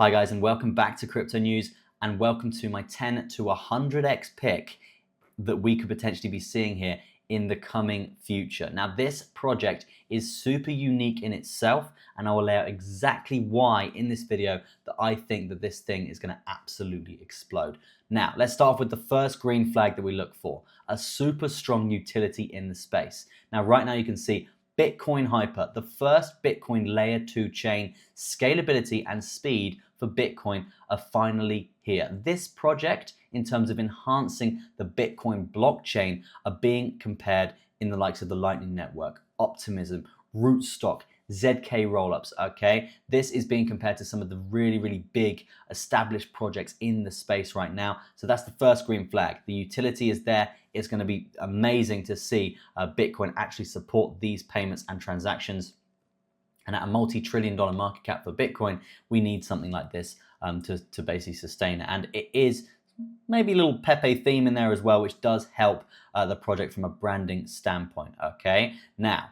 Hi guys, and welcome back to Crypto News, and welcome to my 10 to 100x pick that we could potentially be seeing here in the coming future. Now, this project is super unique in itself, and I will lay out exactly why in this video that I think that this thing is going to absolutely explode. Now, let's start off with the first green flag that we look for, a super strong utility in the space. Now, right now you can see Bitcoin Hyper, the first Bitcoin layer 2 chain, scalability and speed for Bitcoin are finally here. This project, in terms of enhancing the Bitcoin blockchain, are being compared in the likes of the Lightning Network, Optimism, Rootstock, ZK rollups, okay? This is being compared to some of the really big established projects in the space right now. So that's the first green flag. The utility is there. It's going to be amazing to see Bitcoin actually support these payments and transactions. And at a multi-trillion-dollar market cap for Bitcoin, we need something like this to basically sustain it. And it is maybe a little Pepe theme in there as well, which does help the project from a branding standpoint, okay? Now,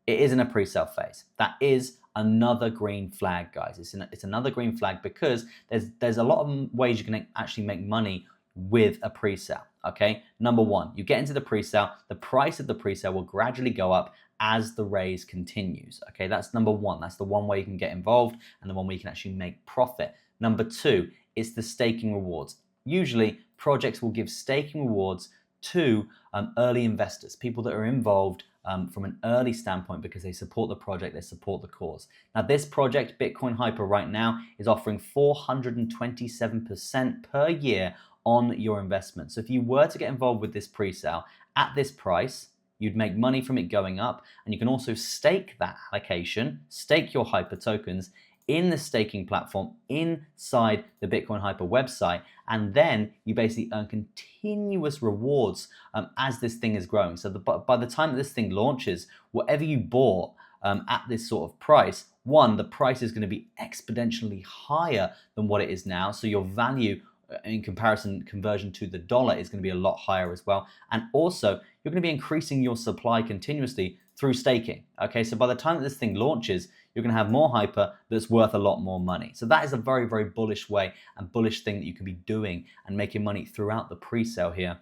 it is in a pre-sale phase. That is another green flag, guys. It's another green flag because there's a lot of ways you can actually make money with a pre-sale, okay? Number one, you get into the pre-sale, the price of the pre-sale will gradually go up as the raise continues, okay? That's number one. That's the one way you can get involved and the one way you can actually make profit. Number two, it's the staking rewards. Usually, projects will give staking rewards to early investors, people that are involved from an early standpoint because they support the project, they support the cause. Now, this project, Bitcoin Hyper, right now is offering 427% per year on your investment. So if you were to get involved with this pre-sale at this price, you'd make money from it going up, and you can also stake that allocation, stake your Hyper tokens in the staking platform inside the Bitcoin Hyper website, and then you basically earn continuous rewards as this thing is growing. So by the time that this thing launches, whatever you bought at this sort of price, one, the price is going to be exponentially higher than what it is now, so your value in conversion to the dollar is going to be a lot higher as well. And also, you're going to be increasing your supply continuously through staking. Okay, so by the time that this thing launches, you're going to have more Hyper that's worth a lot more money. So that is a very bullish way and bullish thing that you can be doing and making money throughout the pre-sale here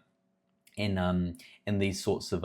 in these sorts of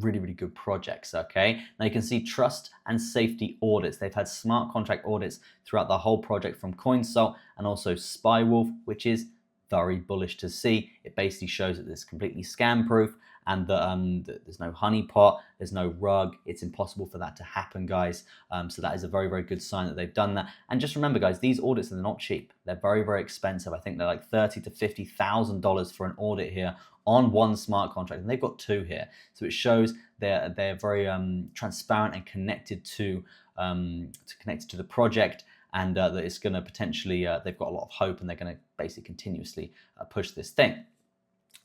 really good projects, okay? Now you can see trust and safety audits. They've had smart contract audits throughout the whole project from CoinSalt and also Spywolf, which is very bullish to see. It basically shows that it's completely scam proof and that there's no honeypot, there's no rug. It's impossible for that to happen, guys. So that is a very good sign that they've done that. And just remember, guys, these audits are not cheap. They're very expensive. I think they're like $30,000 to $50,000 for an audit here on one smart contract, and they've got two here. So it shows they're very transparent and connected to the project, and that it's going to potentially, they've got a lot of hope, and they're going to basically continuously push this thing.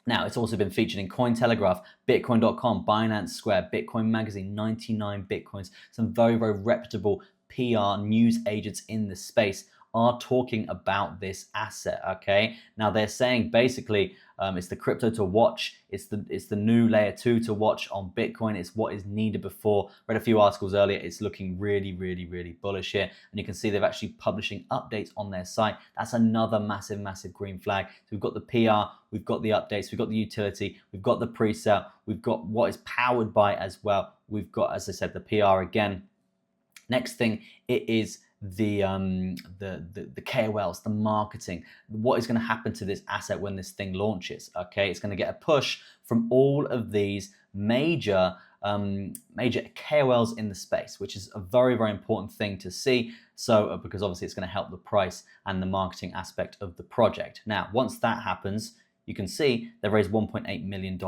Now, it's also been featured in Cointelegraph, Bitcoin.com, Binance Square, Bitcoin Magazine, 99 Bitcoins. Some very reputable PR news agents in the space are talking about this asset, okay? Now, they're saying basically it's the crypto to watch. It's the new layer 2 to watch on Bitcoin. It's what is needed before. Read a few articles earlier. It's looking really bullish here. And you can see they're actually publishing updates on their site. That's another massive green flag. So we've got the PR, we've got the updates, we've got the utility, we've got the pre-sale, we've got what is powered by as well. We've got, as I said, the PR again. Next thing, it is the KOLs, the marketing. What is going to happen to this asset when this thing launches? Okay, it's going to get a push from all of these major KOLs in the space, which is a very important thing to see. So because obviously it's going to help the price and the marketing aspect of the project. Now, once that happens, you can see they've raised $1.8 million.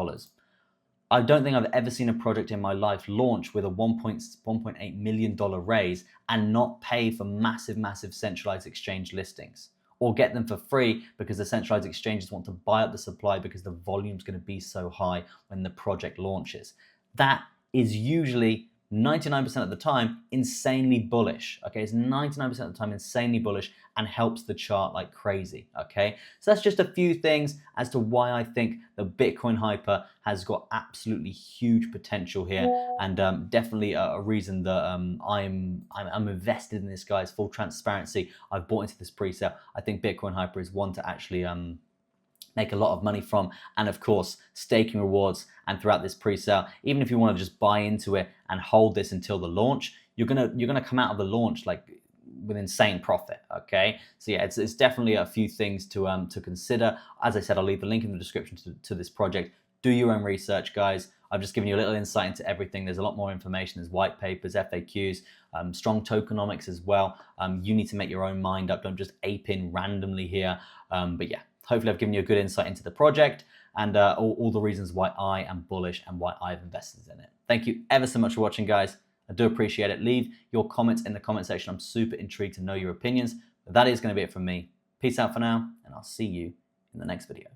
I don't think I've ever seen a project in my life launch with a $1.8 million raise and not pay for massive centralized exchange listings, or get them for free because the centralized exchanges want to buy up the supply because the volume is going to be so high when the project launches. That is usually 99% of the time insanely bullish. Okay, it's 99% of the time insanely bullish and helps the chart like crazy. Okay, so that's just a few things as to why I think the Bitcoin hyper has got absolutely huge potential here, and definitely a reason that I'm invested in this, guys. Full transparency, I've bought into this pre-sale. I think Bitcoin hyper is one to actually make a lot of money from, and of course staking rewards. And throughout this pre-sale, even if you want to just buy into it and hold this until the launch, you're gonna come out of the launch like with insane profit. Okay, so yeah, it's definitely a few things to consider. As I said, I'll leave the link in the description to this project. Do your own research, guys. I've just given you a little insight into everything. There's a lot more information. There's white papers, FAQs, strong tokenomics as well. You need to make your own mind up. Don't just ape in randomly here. But yeah, hopefully I've given you a good insight into the project and all the reasons why I am bullish and why I've invested in it. Thank you ever so much for watching, guys. I do appreciate it. Leave your comments in the comment section. I'm super intrigued to know your opinions. But that is going to be it from me. Peace out for now, and I'll see you in the next video.